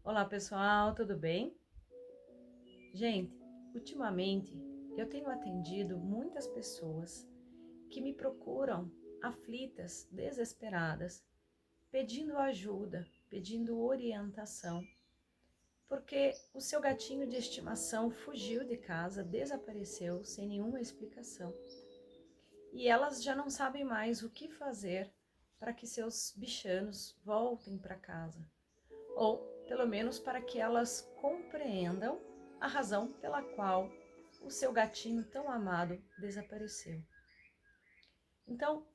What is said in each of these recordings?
Olá pessoal, tudo bem? Gente, ultimamente eu tenho atendido muitas pessoas que me procuram aflitas, desesperadas, pedindo ajuda, pedindo orientação, porque o seu gatinho de estimação fugiu de casa, desapareceu sem nenhuma explicação. E elas já não sabem mais o que fazer para que seus bichanos voltem para casa, ou pelo menos para que elas compreendam a razão pela qual o seu gatinho tão amado desapareceu. Então,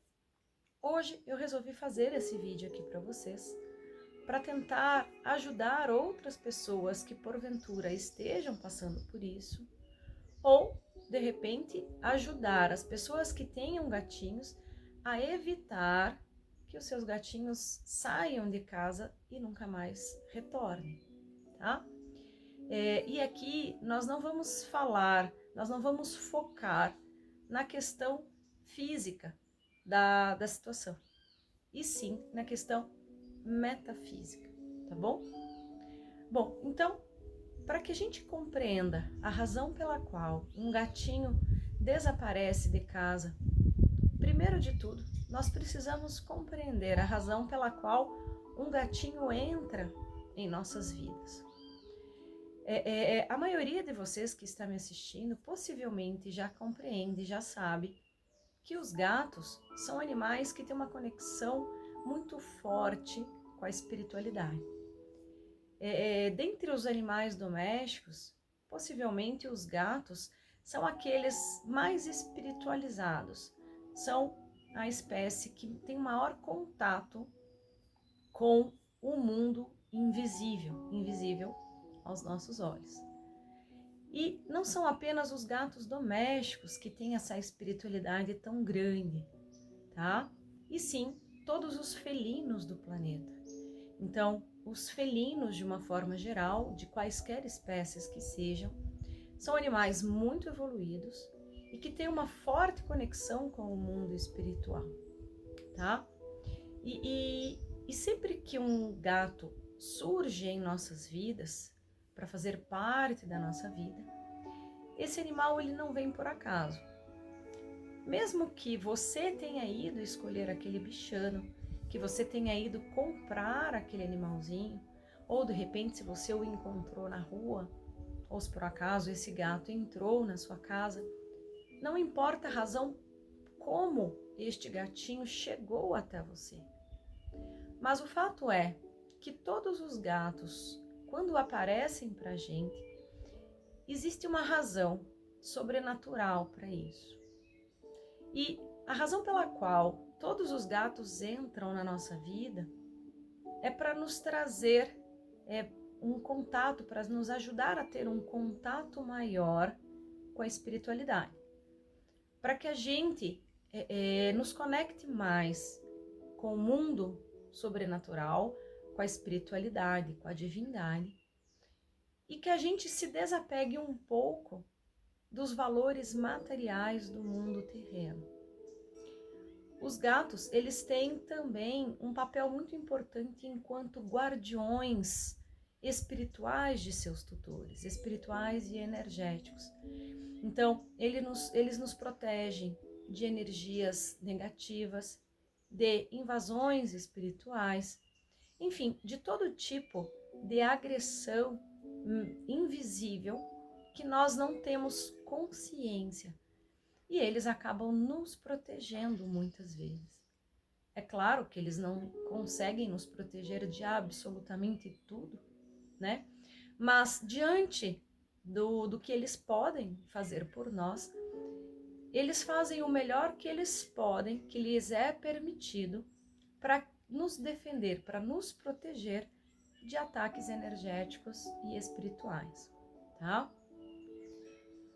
hoje eu resolvi fazer esse vídeo aqui para vocês, para tentar ajudar outras pessoas que porventura estejam passando por isso, ou de repente ajudar as pessoas que tenham gatinhos a evitar que os seus gatinhos saiam de casa e nunca mais retornem, tá? E aqui nós não vamos falar, nós não vamos focar na questão física da situação, e sim na questão metafísica, tá bom? Bom, então, para que a gente compreenda a razão pela qual um gatinho desaparece de casa, primeiro de tudo, nós precisamos compreender a razão pela qual um gatinho entra em nossas vidas. A maioria de vocês que está me assistindo possivelmente já compreende, já sabe que os gatos são animais que têm uma conexão muito forte com a espiritualidade. Dentre os animais domésticos, possivelmente os gatos são aqueles mais espiritualizados, são a espécie que tem maior contato com o mundo invisível, invisível aos nossos olhos. E não são apenas os gatos domésticos que têm essa espiritualidade tão grande, tá? E sim, todos os felinos do planeta. Então, os felinos, de uma forma geral, de quaisquer espécies que sejam, são animais muito evoluídos e que têm uma forte conexão com o mundo espiritual, tá? E sempre que um gato surge em nossas vidas, para fazer parte da nossa vida, esse animal ele não vem por acaso. Mesmo que você tenha ido escolher aquele bichano, que você tenha ido comprar aquele animalzinho, ou de repente se você o encontrou na rua, ou se por acaso esse gato entrou na sua casa, não importa a razão como este gatinho chegou até você. Mas o fato é que todos os gatos, quando aparecem para a gente, existe uma razão sobrenatural para isso. E a razão pela qual todos os gatos entram na nossa vida é para nos trazer um contato, para nos ajudar a ter um contato maior com a espiritualidade. Para que a gente nos conecte mais com o mundo sobrenatural, com a espiritualidade, com a divindade, e que a gente se desapegue um pouco dos valores materiais do mundo terreno. Os gatos, eles têm também um papel muito importante enquanto guardiões espirituais de seus tutores, espirituais e energéticos. Então, eles nos protegem de energias negativas, de invasões espirituais, enfim, de todo tipo de agressão invisível que nós não temos consciência. E eles acabam nos protegendo muitas vezes. É claro que eles não conseguem nos proteger de absolutamente tudo, né? Mas diante do que eles podem fazer por nós, eles fazem o melhor que eles podem, que lhes é permitido, para nos defender, para nos proteger de ataques energéticos e espirituais, tá?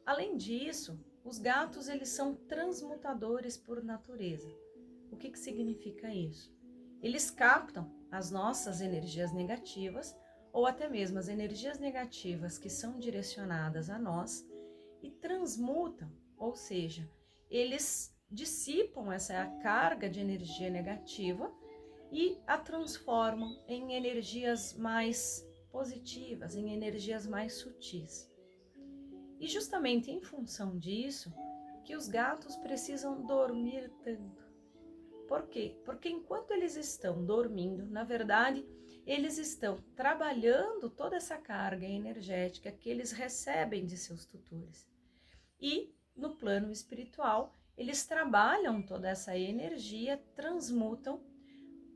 Além disso, os gatos eles são transmutadores por natureza. O que significa isso? Eles captam as nossas energias negativas ou até mesmo as energias negativas que são direcionadas a nós e transmutam, ou seja, eles dissipam essa carga de energia negativa e a transformam em energias mais positivas, em energias mais sutis. E justamente em função disso, que os gatos precisam dormir tanto. Por quê? Porque enquanto eles estão dormindo, na verdade, eles estão trabalhando toda essa carga energética que eles recebem de seus tutores. E no plano espiritual, eles trabalham toda essa energia, transmutam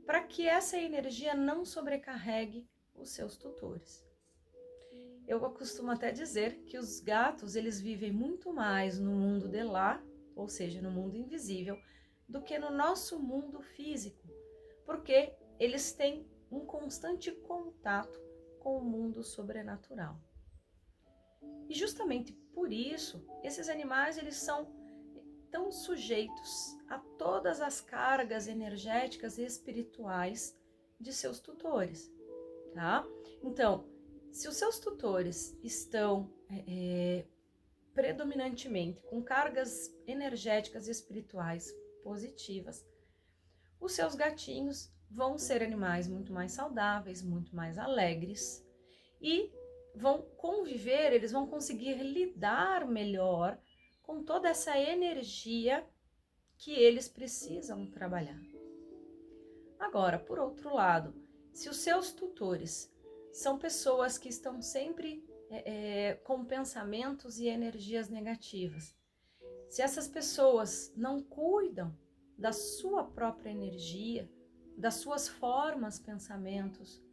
para que essa energia não sobrecarregue os seus tutores. Eu costumo até dizer que os gatos, eles vivem muito mais no mundo de lá, ou seja, no mundo invisível, do que no nosso mundo físico, porque eles têm um constante contato com o mundo sobrenatural. E justamente por isso, esses animais, eles são tão sujeitos a todas as cargas energéticas e espirituais de seus tutores, tá? Então, se os seus tutores estão predominantemente com cargas energéticas e espirituais positivas, os seus gatinhos vão ser animais muito mais saudáveis, muito mais alegres e vão conviver, eles vão conseguir lidar melhor com toda essa energia que eles precisam trabalhar. Agora, por outro lado, se os seus tutores são pessoas que estão sempre com pensamentos e energias negativas, se essas pessoas não cuidam da sua própria energia, das suas formas, pensamentos,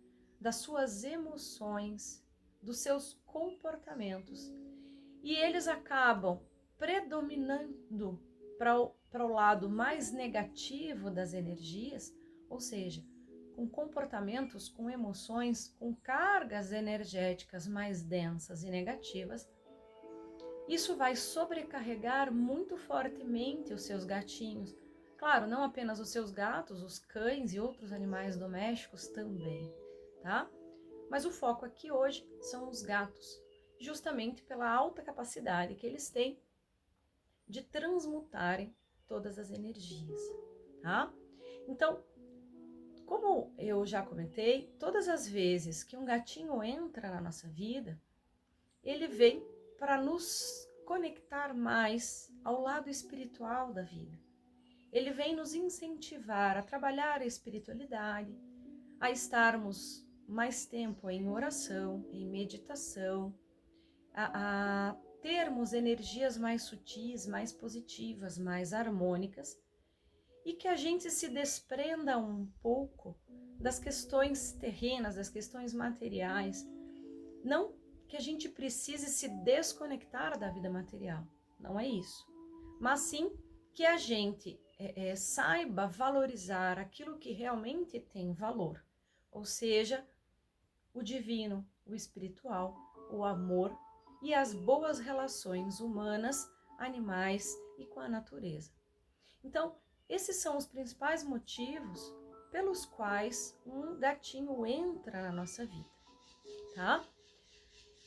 das suas emoções, dos seus comportamentos, e eles acabam predominando para o lado mais negativo das energias, ou seja, com comportamentos, com emoções, com cargas energéticas mais densas e negativas, isso vai sobrecarregar muito fortemente os seus gatinhos. Claro, não apenas os seus gatos, os cães e outros animais domésticos também, tá? Mas o foco aqui hoje são os gatos, justamente pela alta capacidade que eles têm de transmutarem todas as energias, tá? Então, como eu já comentei, todas as vezes que um gatinho entra na nossa vida, ele vem para nos conectar mais ao lado espiritual da vida. Ele vem nos incentivar a trabalhar a espiritualidade, a estarmos mais tempo em oração, em meditação, a termos energias mais sutis, mais positivas, mais harmônicas, e que a gente se desprenda um pouco das questões terrenas, das questões materiais. Não que a gente precise se desconectar da vida material, não é isso. Mas sim que a gente saiba valorizar aquilo que realmente tem valor, ou seja, o divino, o espiritual, o amor e as boas relações humanas, animais e com a natureza. Então, esses são os principais motivos pelos quais um gatinho entra na nossa vida, tá?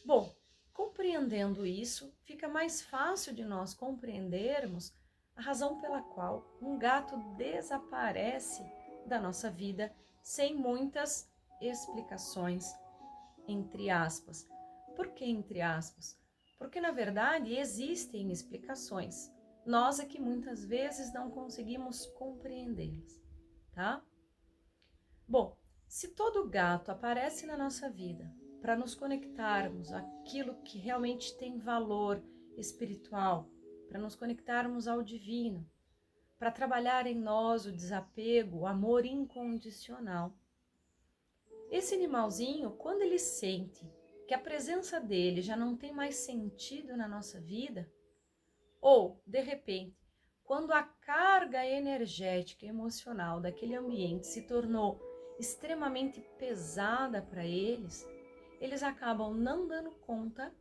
Bom, compreendendo isso, fica mais fácil de nós compreendermos a razão pela qual um gato desaparece da nossa vida sem muitas explicações, entre aspas. Por que entre aspas? Porque, na verdade, existem explicações. Nós é que muitas vezes não conseguimos compreendê-las, tá? Bom, se todo gato aparece na nossa vida para nos conectarmos àquilo que realmente tem valor espiritual, para nos conectarmos ao divino, para trabalhar em nós o desapego, o amor incondicional. Esse animalzinho, quando ele sente que a presença dele já não tem mais sentido na nossa vida, ou, de repente, quando a carga energética e emocional daquele ambiente se tornou extremamente pesada para eles, eles acabam não dando conta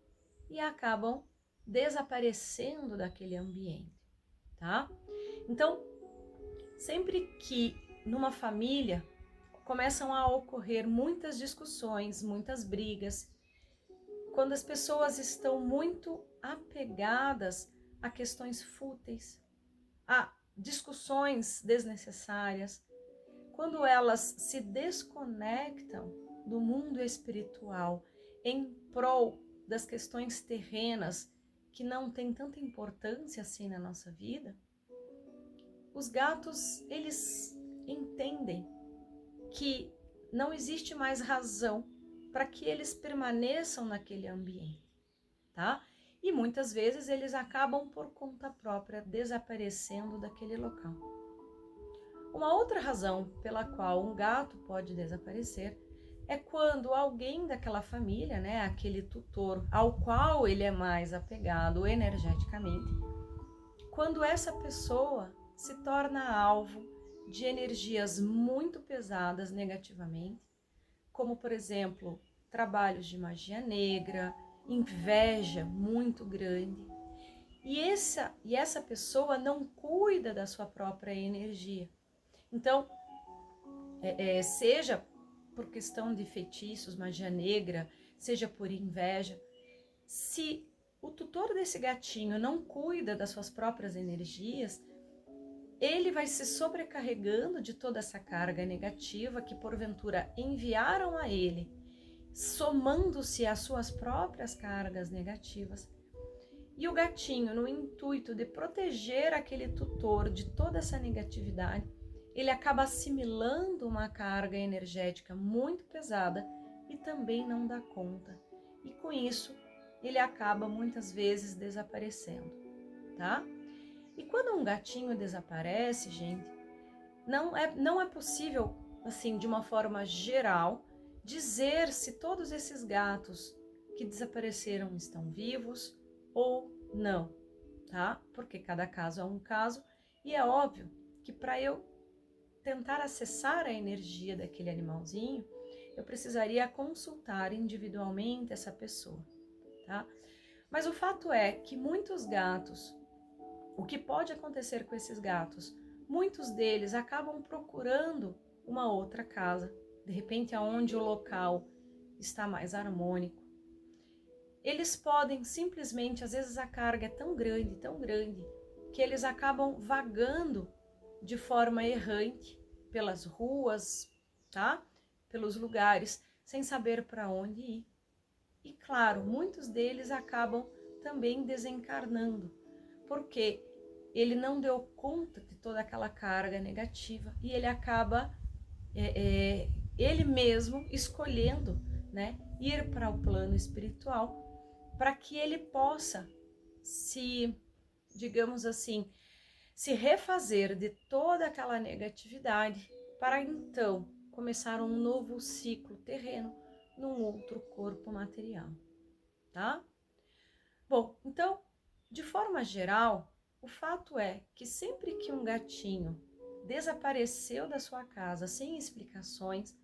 e acabam desaparecendo daquele ambiente, tá? Então, sempre que numa família começam a ocorrer muitas discussões, muitas brigas, quando as pessoas estão muito apegadas a questões fúteis, a discussões desnecessárias, quando elas se desconectam do mundo espiritual, em prol das questões terrenas que não têm tanta importância assim na nossa vida, os gatos, eles entendem que não existe mais razão para que eles permaneçam naquele ambiente, tá? E muitas vezes eles acabam por conta própria desaparecendo daquele local. Uma outra razão pela qual um gato pode desaparecer é quando alguém daquela família, né, aquele tutor ao qual ele é mais apegado energeticamente, quando essa pessoa se torna alvo de energias muito pesadas negativamente, como por exemplo, trabalhos de magia negra, inveja muito grande, e essa pessoa não cuida da sua própria energia. Então, seja por questão de feitiços, magia negra, seja por inveja, se o tutor desse gatinho não cuida das suas próprias energias, ele vai se sobrecarregando de toda essa carga negativa que porventura enviaram a ele, somando-se às suas próprias cargas negativas. E o gatinho, no intuito de proteger aquele tutor de toda essa negatividade, ele acaba assimilando uma carga energética muito pesada e também não dá conta. E com isso, ele acaba muitas vezes desaparecendo, tá? E quando um gatinho desaparece, gente, não é possível, assim, de uma forma geral, dizer se todos esses gatos que desapareceram estão vivos ou não, tá? Porque cada caso é um caso e é óbvio que para eu tentar acessar a energia daquele animalzinho, eu precisaria consultar individualmente essa pessoa, tá? Mas o fato é que muitos gatos, o que pode acontecer com esses gatos? Muitos deles acabam procurando uma outra casa, de repente aonde o local está mais harmônico. Eles podem simplesmente, às vezes a carga é tão grande, que eles acabam vagando de forma errante pelas ruas, tá? Pelos lugares, sem saber para onde ir. E claro, muitos deles acabam também desencarnando, porque ele não deu conta de toda aquela carga negativa e ele acaba ele mesmo escolhendo, né, ir para o plano espiritual para que ele possa se, digamos assim, se refazer de toda aquela negatividade para então começar um novo ciclo terreno num outro corpo material, tá? Bom, então, de forma geral, o fato é que sempre que um gatinho desapareceu da sua casa sem explicações,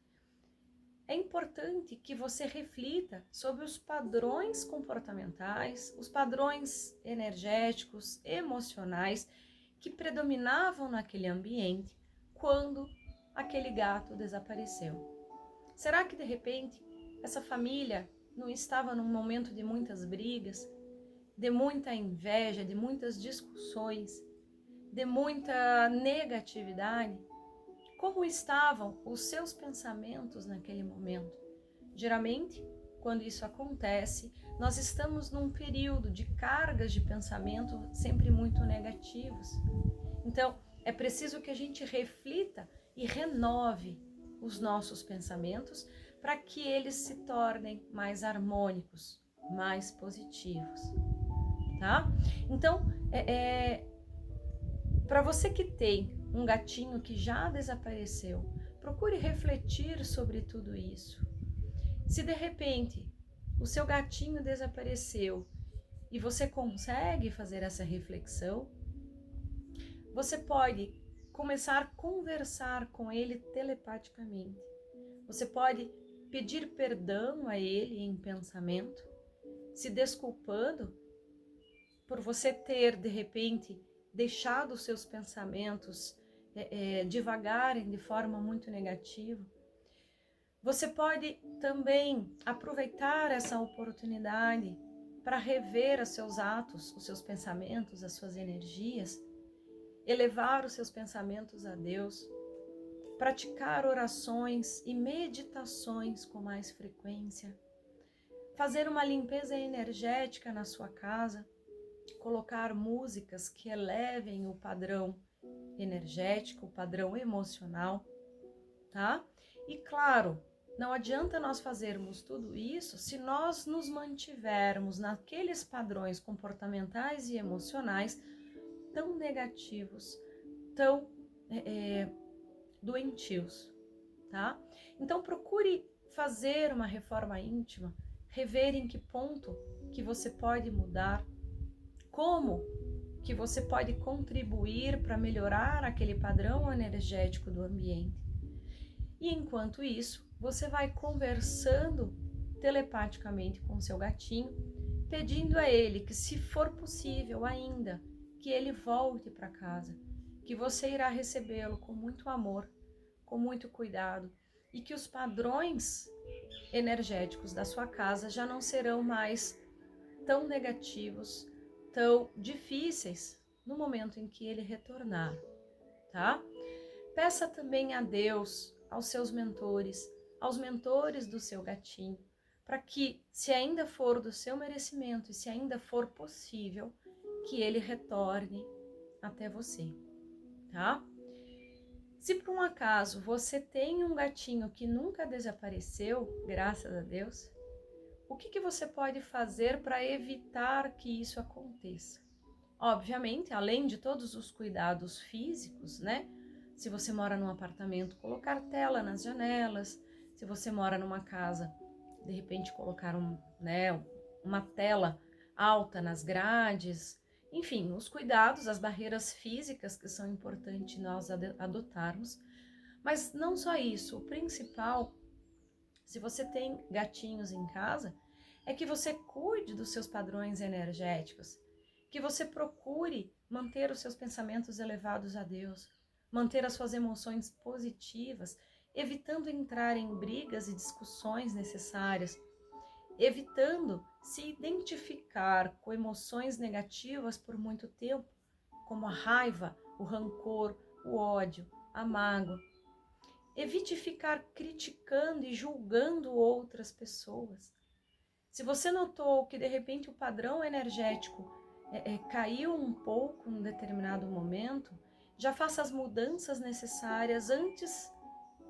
é importante que você reflita sobre os padrões comportamentais, os padrões energéticos, emocionais que predominavam naquele ambiente quando aquele gato desapareceu. Será que de repente essa família não estava num momento de muitas brigas, de muita inveja, de muitas discussões, de muita negatividade? Como estavam os seus pensamentos naquele momento? Geralmente, quando isso acontece, nós estamos num período de cargas de pensamento sempre muito negativos. Então, é preciso que a gente reflita e renove os nossos pensamentos para que eles se tornem mais harmônicos, mais positivos, tá? Então, para você que tem um gatinho que já desapareceu, procure refletir sobre tudo isso. Se de repente o seu gatinho desapareceu e você consegue fazer essa reflexão, você pode começar a conversar com ele telepaticamente. Você pode pedir perdão a ele em pensamento, se desculpando por você ter, de repente, deixado os seus pensamentos divagarem de forma muito negativa. Você pode também aproveitar essa oportunidade para rever os seus atos, os seus pensamentos, as suas energias, elevar os seus pensamentos a Deus, praticar orações e meditações com mais frequência, fazer uma limpeza energética na sua casa, colocar músicas que elevem o padrão energético, o padrão emocional, tá? E claro, não adianta nós fazermos tudo isso se nós nos mantivermos naqueles padrões comportamentais e emocionais tão negativos, tão doentios, tá? Então procure fazer uma reforma íntima, rever em que ponto que você pode mudar, como que você pode contribuir para melhorar aquele padrão energético do ambiente. E enquanto isso, você vai conversando telepaticamente com seu gatinho, pedindo a ele que, se for possível ainda, que ele volte para casa, que você irá recebê-lo com muito amor, com muito cuidado, e que os padrões energéticos da sua casa já não serão mais tão negativos, tão difíceis no momento em que ele retornar, tá? Peça também a Deus, aos seus mentores, aos mentores do seu gatinho, para que, se ainda for do seu merecimento e se ainda for possível, que ele retorne até você, tá? Se por um acaso você tem um gatinho que nunca desapareceu, graças a Deus, o que você pode fazer para evitar que isso aconteça? Obviamente, além de todos os cuidados físicos, né? Se você mora num apartamento, colocar tela nas janelas. Se você mora numa casa, de repente colocar uma tela alta nas grades. Enfim, os cuidados, as barreiras físicas que são importantes nós adotarmos. Mas não só isso, o principal, se você tem gatinhos em casa, é que você cuide dos seus padrões energéticos, que você procure manter os seus pensamentos elevados a Deus, manter as suas emoções positivas, evitando entrar em brigas e discussões necessárias, evitando se identificar com emoções negativas por muito tempo, como a raiva, o rancor, o ódio, a mágoa. Evite ficar criticando e julgando outras pessoas. Se você notou que de repente o padrão energético caiu um pouco em um determinado momento, já faça as mudanças necessárias antes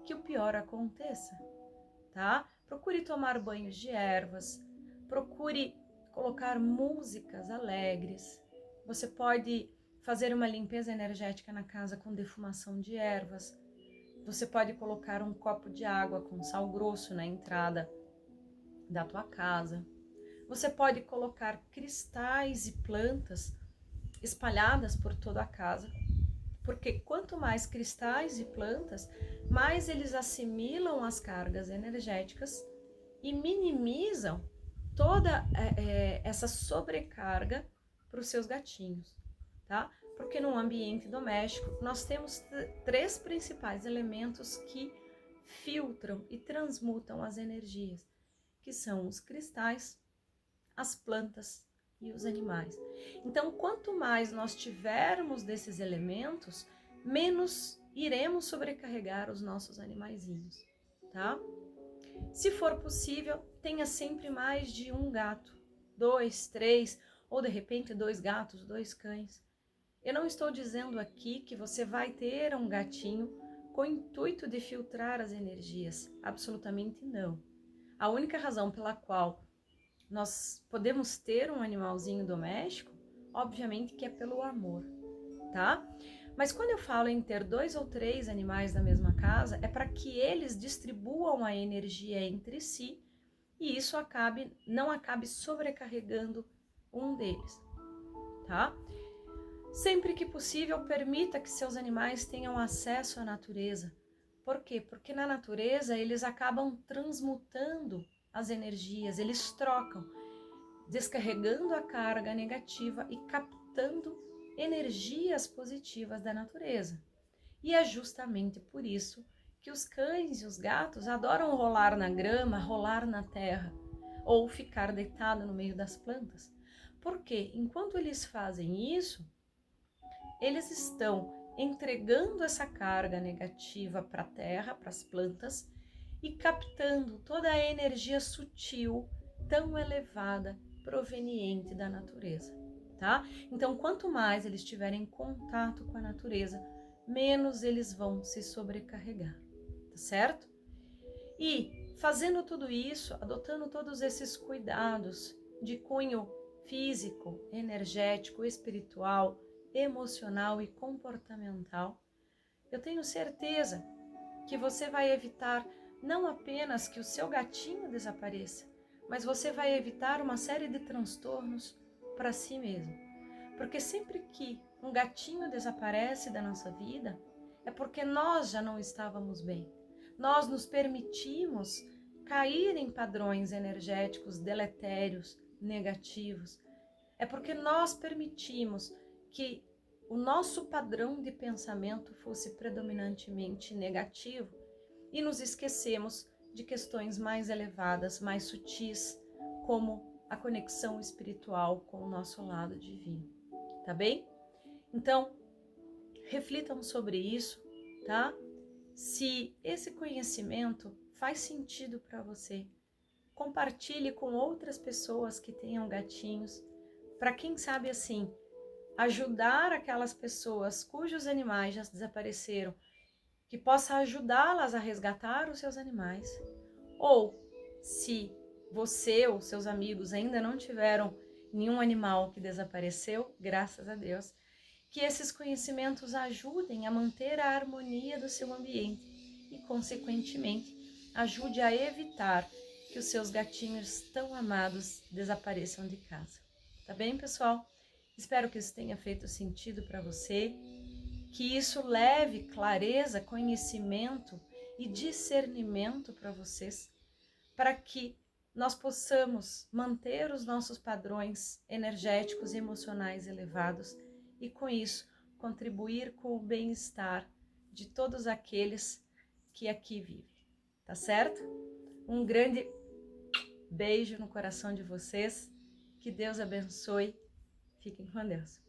que o pior aconteça, tá? Procure tomar banhos de ervas, procure colocar músicas alegres. Você pode fazer uma limpeza energética na casa com defumação de ervas. Você pode colocar um copo de água com sal grosso na entrada da tua casa. Você pode colocar cristais e plantas espalhadas por toda a casa, porque quanto mais cristais e plantas, mais eles assimilam as cargas energéticas e minimizam toda essa sobrecarga para os seus gatinhos, tá? Porque no ambiente doméstico nós temos três principais elementos que filtram e transmutam as energias, que são os cristais, as plantas e os animais. Então, quanto mais nós tivermos desses elementos, menos iremos sobrecarregar os nossos animaizinhos, tá? Se for possível, tenha sempre mais de um gato, 2, 3, ou de repente 2 gatos, 2 cães. Eu não estou dizendo aqui que você vai ter um gatinho com o intuito de filtrar as energias, absolutamente não. A única razão pela qual nós podemos ter um animalzinho doméstico, obviamente que é pelo amor, tá? Mas quando eu falo em ter 2 ou 3 animais na mesma casa, é para que eles distribuam a energia entre si e isso não acabe sobrecarregando um deles, tá? Sempre que possível, permita que seus animais tenham acesso à natureza. Por quê? Porque na natureza eles acabam transmutando as energias, eles trocam, descarregando a carga negativa e captando energias positivas da natureza. E é justamente por isso que os cães e os gatos adoram rolar na grama, rolar na terra ou ficar deitado no meio das plantas. Porque enquanto eles fazem isso, eles estão entregando essa carga negativa para a terra, para as plantas, e captando toda a energia sutil, tão elevada, proveniente da natureza, tá? Então, quanto mais eles tiverem contato com a natureza, menos eles vão se sobrecarregar, tá certo? E fazendo tudo isso, adotando todos esses cuidados de cunho físico, energético, espiritual, emocional e comportamental, eu tenho certeza que você vai evitar não apenas que o seu gatinho desapareça, mas você vai evitar uma série de transtornos para si mesmo. Porque sempre que um gatinho desaparece da nossa vida, é porque nós já não estávamos bem. Nós nos permitimos cair em padrões energéticos deletérios, negativos. É porque nós permitimos que o nosso padrão de pensamento fosse predominantemente negativo e nos esquecemos de questões mais elevadas, mais sutis, como a conexão espiritual com o nosso lado divino, tá bem? Então, reflitam sobre isso, tá? Se esse conhecimento faz sentido para você, compartilhe com outras pessoas que tenham gatinhos, para quem sabe assim, ajudar aquelas pessoas cujos animais já desapareceram, que possa ajudá-las a resgatar os seus animais. Ou, se você ou seus amigos ainda não tiveram nenhum animal que desapareceu, graças a Deus, que esses conhecimentos ajudem a manter a harmonia do seu ambiente e, consequentemente, ajude a evitar que os seus gatinhos tão amados desapareçam de casa. Tá bem, pessoal? Espero que isso tenha feito sentido para você, que isso leve clareza, conhecimento e discernimento para vocês, para que nós possamos manter os nossos padrões energéticos e emocionais elevados e, com isso, contribuir com o bem-estar de todos aqueles que aqui vivem. Tá certo? Um grande beijo no coração de vocês. Que Deus abençoe. Fiquem com Deus.